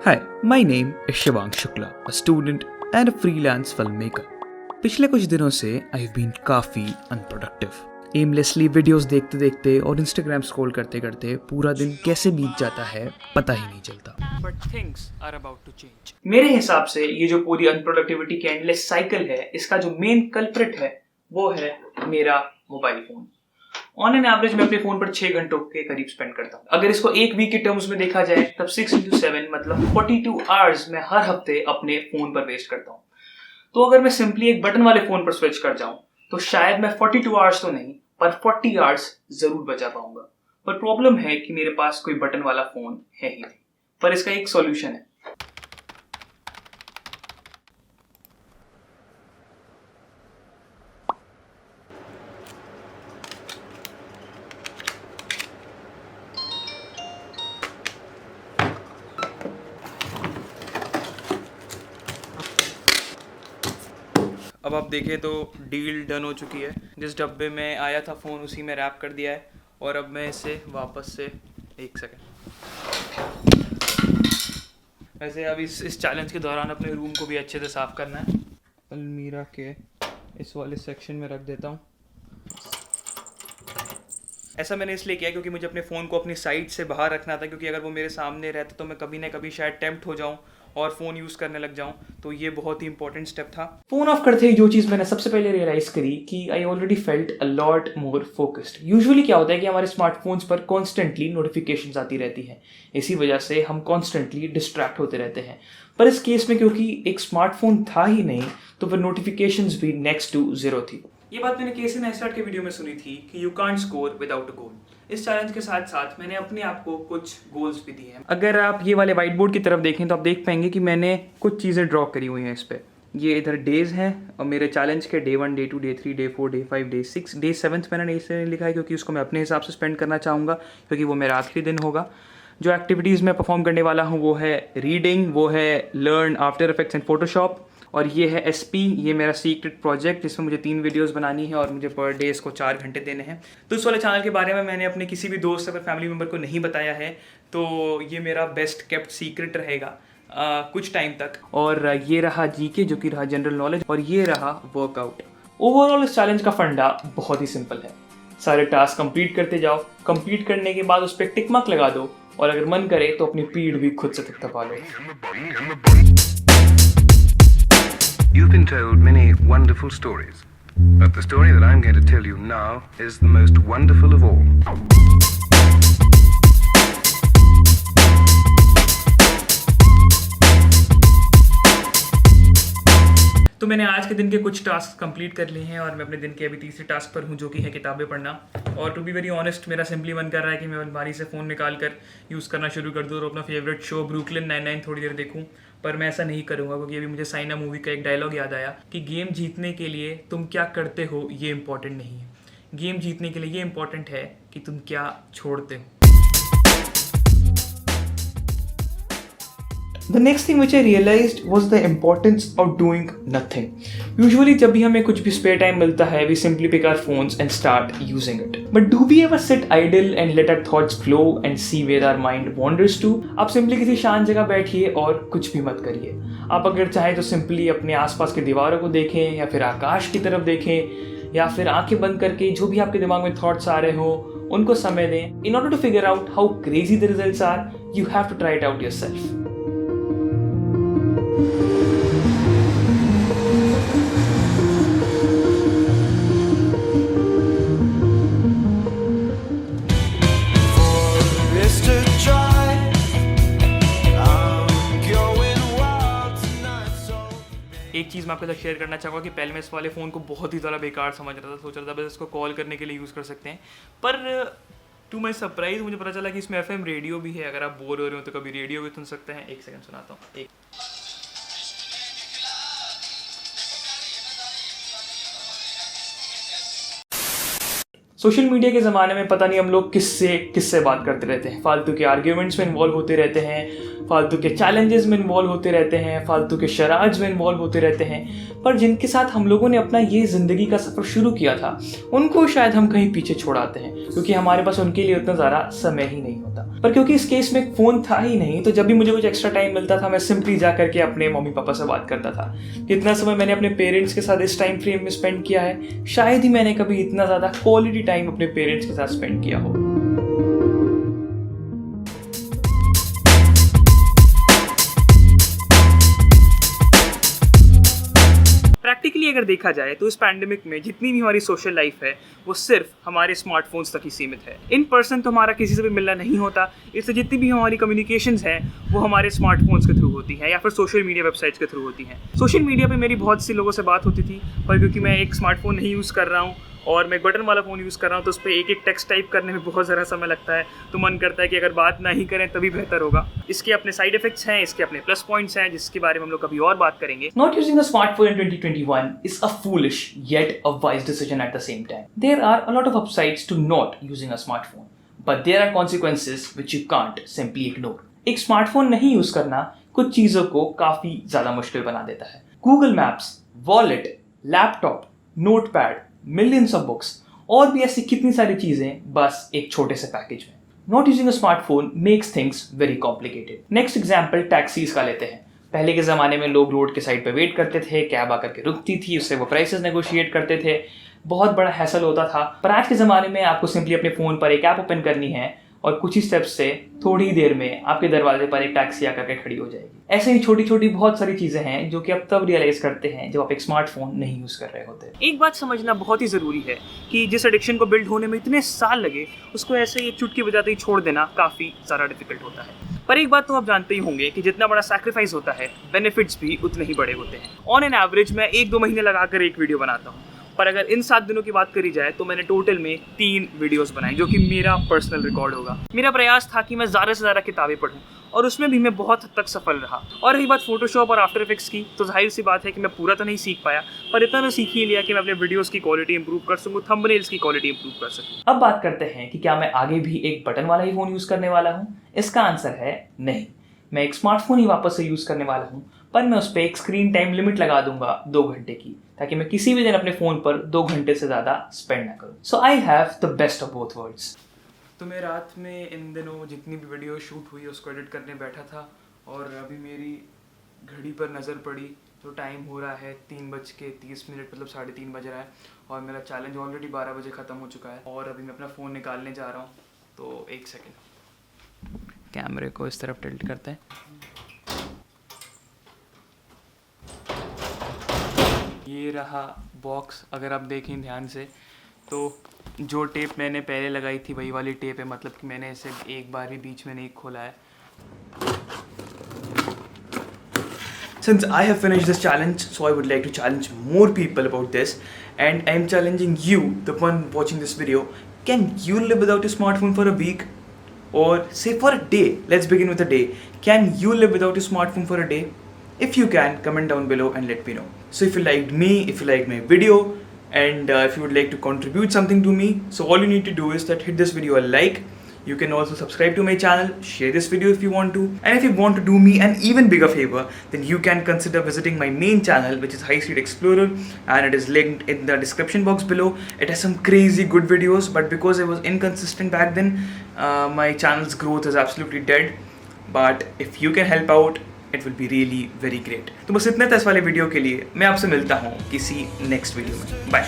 Hi, my name is Shivang Shukla, a student and a freelance filmmaker. पिछले कुछ दिनों से I've been काफ़ी unproductive. एमलेसली वीडियोस देखते देखते और इंस्टाग्राम स्क्रॉल करते करते पूरा दिन कैसे बीत जाता है पता ही नहीं चलता. But things are about to change. मेरे हिसाब से ये जो पूरी अनप्रोडक्टिविटी की एंडलेस साइकिल है, इसका जो मेन कल्प्रिट है वो है मेरा mobile phone. On an average मैं अपने फोन पर 6 घंटों के करीब स्पेंड करता हूँ. अगर इसको एक वीक के टर्म्स में देखा जाए तब 6x7 मतलब 42 आवर्स मैं हर हफ्ते अपने फोन पर वेस्ट करता हूँ. तो अगर मैं सिंपली एक बटन वाले फोन पर स्विच कर जाऊं तो शायद मैं 42 आवर्स तो नहीं पर 40 आवर्स जरूर बचा पाऊंगा. पर प्रॉब्लम है कि मेरे पास कोई बटन वाला फोन है ही नहीं. पर इसका एक सॉल्यूशन है. अब आप देखें तो डील डन हो चुकी है. जिस डब्बे में आया था फ़ोन उसी में रैप कर दिया है. और अब मैं इसे वापस से एक सेकंड वैसे अब इस चैलेंज के दौरान अपने रूम को भी अच्छे से साफ़ करना है. अलमीरा के इस वाले सेक्शन में रख देता हूँ. ऐसा मैंने इसलिए किया क्योंकि मुझे अपने फ़ोन को अपनी साइड से बाहर रखना था, क्योंकि अगर वो मेरे सामने रहता तो मैं कभी ना कभी शायद टेम्प्ट हो जाऊँ और फ़ोन यूज़ करने लग जाऊँ. तो ये बहुत ही इंपॉर्टेंट स्टेप था. फ़ोन ऑफ करते ही जो चीज़ मैंने सबसे पहले रियलाइज़ करी कि I already felt a lot more focused. Usually क्या होता है कि हमारे स्मार्टफोन्स पर कॉन्स्टेंटली नोटिफिकेशंस आती रहती हैं. इसी वजह से हम कॉन्स्टेंटली डिस्ट्रैक्ट होते रहते हैं. पर इस केस में क्योंकि एक स्मार्टफोन था ही नहीं तो फिर नोटिफिकेशंस भी नेक्स्ट टू ज़ीरो थी. ये बात मैंने केसी नेस्टार्ट के वीडियो में सुनी थी कि you can't score without a goal. इस चैलेंज के साथ साथ मैंने अपने आप को कुछ गोल्स भी दिए हैं. अगर आप ये वाले व्हाइट बोर्ड की तरफ देखें तो आप देख पाएंगे कि मैंने कुछ चीज़ें ड्रॉ करी हुई हैं इस पर. ये इधर डेज हैं और मेरे चैलेंज के day 1, day 2, day 3, day 4, day 5, day 6, day 7 मैंने इसलिए लिखा है क्योंकि उसको मैं अपने हिसाब से स्पेंड करना चाहूँगा, क्योंकि वो मेरा आखिरी दिन होगा. जो एक्टिविटीज़ मैं परफॉर्म करने वाला हूँ वो है रीडिंग, वो है learn after effects and Photoshop, और ये है SP, ये मेरा सीक्रेट प्रोजेक्ट जिसमें मुझे 3 वीडियोस बनानी है और मुझे पर डे इसको 4 घंटे देने हैं. तो इस वाले चैनल के बारे में मैंने अपने किसी भी दोस्त या फैमिली मेम्बर को नहीं बताया है, तो ये मेरा बेस्ट केप्ट सीक्रेट रहेगा कुछ टाइम तक. और ये रहा GK जो कि रहा जनरल नॉलेज, और ये रहा वर्कआउट. ओवरऑल इस चैलेंज का फंडा बहुत ही सिंपल है. सारे टास्क कंप्लीट करते जाओ, कंप्लीट करने के बाद उस पर टिक मार्क लगा दो, और अगर मन करे तो अपनी पीठ भी खुद से थपथपा लो. You've been told many wonderful stories, but the story that I'm going to tell you now is the most wonderful of all. तो मैंने आज के दिन के कुछ टास्क कंप्लीट कर लिए हैं और मैं अपने दिन के अभी तीसरे टास्क पर हूँ, जो कि है किताबें पढ़ना. और टू बी वेरी ऑनेस्ट मेरा सिंपली मन कर रहा है कि मैं अलमारी से फ़ोन निकाल कर यूज़ करना शुरू कर दूँ और अपना फेवरेट शो ब्रुकलिन 99 थोड़ी देर देखूँ. पर मैं ऐसा नहीं करूँगा क्योंकि अभी मुझे साइना मूवी का एक डायलॉग याद आया कि गेम जीतने के लिए तुम क्या करते हो ये इंपॉर्टेंट नहीं है. गेम जीतने के लिए ये इंपॉर्टेंट है कि तुम क्या छोड़ते हो. The next thing which I realized was the importance of doing nothing. Usually जब भी हमें कुछ भी spare time मिलता है, we simply pick our phones and start using it. But do we ever sit idle and let our thoughts flow and see where our mind wanders to? आप simply किसी शांत जगह बैठिए और कुछ भी मत करिए. आप अगर चाहें तो simply अपने आसपास के दीवारों को देखें या फिर आकाश की तरफ देखें या फिर आंखें बंद करके जो भी आपके दिमाग में थॉट्स आ रहे हो उनको समय दें. In order to figure out how crazy the results are, you have to try it out yourself. एक चीज़ मैं आपके साथ शेयर करना चाहूँगा कि पहले मैं इस वाले फ़ोन को बहुत ही ज़्यादा बेकार समझ रहा था. सोच रहा था बस इसको कॉल करने के लिए यूज़ कर सकते हैं. पर टू माई सरप्राइज़ मुझे पता चला कि इसमें FM रेडियो भी है. अगर आप बोर हो रहे हो तो कभी रेडियो भी सुन सकते हैं. एक सेकंड सुनाता हूँ. सोशल मीडिया के ज़माने में पता नहीं हम लोग किससे बात करते रहते हैं. फालतू के आर्ग्यूमेंट्स में इन्वॉल्व होते रहते हैं. फालतू के चैलेंजेस में इन्वॉल्व होते रहते हैं, फालतू के शराज में इन्वॉल्व होते रहते हैं। पर जिनके साथ हम लोगों ने अपना ये ज़िंदगी का सफ़र शुरू किया था उनको शायद हम कहीं पीछे छोड़ाते हैं, क्योंकि हमारे पास उनके लिए उतना ज़्यादा समय ही नहीं होता। पर क्योंकि इस केस में फ़ोन था ही नहीं, तो जब भी मुझे कुछ एक्स्ट्रा टाइम मिलता था मैं सिंपली जा करके अपने मम्मी पापा से बात करता था। कितना समय मैंने अपने पेरेंट्स के साथ इस टाइम फ्रेम में स्पेंड किया है, शायद ही मैंने कभी इतना ज़्यादा क्वालिटी टाइम अपने पेरेंट्स के साथ स्पेंड किया हो। प्रैक्टिकली अगर देखा जाए तो इस पैंडेमिक में जितनी भी हमारी सोशल लाइफ है वो सिर्फ हमारे स्मार्टफोन्स तक ही सीमित है। इन पर्सन तो हमारा किसी से भी मिलना नहीं होता, इससे जितनी भी हमारी कम्युनिकेशंस हैं वो हमारे स्मार्टफोन्स के थ्रू होती हैं या फिर सोशल मीडिया वेबसाइट्स के थ्रू होती हैं। सोशल मीडिया पे मेरी बहुत सी लोगों से बात होती थी, पर क्योंकि मैं एक स्मार्टफोन नहीं यूज़ कर रहा हूँ और मैं बटन वाला फ़ोन यूज़ कर रहा हूँ तो उस पर एक एक टेक्स्ट टाइप करने में बहुत ज़्यादा समय लगता है, तो मन करता है कि अगर बात ना ही करें तभी बेहतर होगा। इसके अपने साइड इफेक्ट्स हैं, इसके अपने प्लस पॉइंट्स हैं, जिसके बारे में हम लोग कभी और बात करेंगे। Not using a smartphone in 2021 is a foolish yet a wise decision at the same time. There are a lot of upsides to not using a smartphone, but there are consequences which you can't simply ignore. एक smartphone नहीं use करना कुछ चीज़ों को काफ़ी ज़्यादा मुश्किल बना देता है। Google maps, wallet, laptop, notepad, millions of books और भी ऐसी कितनी सारी चीज़ें बस एक छोटे से पैकेज में। Not using a smartphone makes things very complicated. Next example taxis का लेते हैं। पहले के ज़माने में लोग रोड के साइड पे वेट करते थे, कैब आकर के रुकती थी, उससे वो प्राइसेस नेगोशिएट करते थे, बहुत बड़ा हैसल होता था। पर आज के ज़माने में आपको सिंपली अपने फ़ोन पर एक ऐप ओपन करनी है और कुछ ही स्टेप्स से थोड़ी ही देर में आपके दरवाजे पर एक टैक्सी आकर के खड़ी हो जाएगी। ऐसे ही छोटी छोटी बहुत सारी चीज़ें हैं जो कि आप तब रियलाइज करते हैं जब आप एक स्मार्टफोन नहीं यूज़ कर रहे होते। एक बात समझना बहुत ही ज़रूरी है कि जिस एडिक्शन को बिल्ड होने में इतने साल लगे उसको ऐसे ही एक चुटकी बजाते ही छोड़ देना काफ़ी ज़्यादा डिफिकल्ट होता है। पर एक बात तो आप जानते ही होंगे कि जितना बड़ा सैक्रिफाइस होता है बेनिफिट्स भी उतने ही बड़े होते हैं। ऑन एन एवरेज मैं 1-2 महीने लगाकर एक वीडियो बनाता हूँ, पर अगर इन 7 दिनों की बात करी जाए तो मैंने टोटल में 3 वीडियोस बनाई, जो कि मेरा पर्सनल रिकॉर्ड होगा। मेरा प्रयास था कि मैं ज़्यादा से ज़्यादा किताबें पढूं और उसमें भी मैं बहुत हद तक सफल रहा। और रही बात फोटोशॉप और आफ्टर इफेक्ट्स की, तो जाहिर सी बात है कि मैं पूरा तो नहीं सीख पाया, पर इतना तो सीख ही लिया कि मैं अपने वीडियोस की क्वालिटी इंप्रूव कर सकूँ, थंबनेल्स की क्वालिटी इंप्रूव कर सकूँ। अब बात करते हैं कि क्या मैं आगे भी एक बटन वाला ही फ़ोन यूज़ करने वाला हूँ। इसका आंसर है नहीं। मैं एक स्मार्टफोन ही वापस से यूज़ करने वाला हूँ, पर मैं उस पर एक स्क्रीन टाइम लिमिट लगा दूंगा 2 घंटे की, ताकि मैं किसी भी दिन अपने फ़ोन पर 2 घंटे से ज़्यादा स्पेंड ना करूँ। So I have the best of both worlds. तो मैं रात में इन दिनों जितनी भी वीडियो शूट हुई उसको एडिट करने बैठा था और अभी मेरी घड़ी पर नज़र पड़ी तो टाइम हो रहा है 3:30, मतलब 3:30 बज रहा है और मेरा चैलेंज ऑलरेडी 12 बजे ख़त्म हो चुका है और अभी मैं अपना फ़ोन निकालने जा रहा हूँ। तो 1 सेकेंड, कैमरे को इस तरफ टिल्ट करते हैं। ये रहा बॉक्स। अगर आप देखें ध्यान से तो जो टेप मैंने पहले लगाई थी वही वाली टेप है, मतलब कि मैंने इसे एक बार भी बीच में नहीं खोला है। Since I have finished this challenge, so I would like to challenge more people about this, and I am challenging you, the one watching this video. Can you live without your smartphone for a week? Or say for a day? Let's begin with a day. Can you live without your smartphone for a day? If you can, comment down below and let me know. So if you liked me, if you liked my video, and if you would like to contribute something to me, so all you need to do is that hit this video a like. You can also subscribe to my channel, share this video if you want to, and if you want to do me an even bigger favor, then you can consider visiting my main channel, which is High Street Explorer, and it is linked in the description box below. It has some crazy good videos, but because I was inconsistent back then, my channel's growth is absolutely dead. But if you can help out, it will be really very great. तो बस इतना था इस वाले video के लिए। मैं आपसे मिलता हूँ किसी नेक्स्ट वीडियो में। बाय।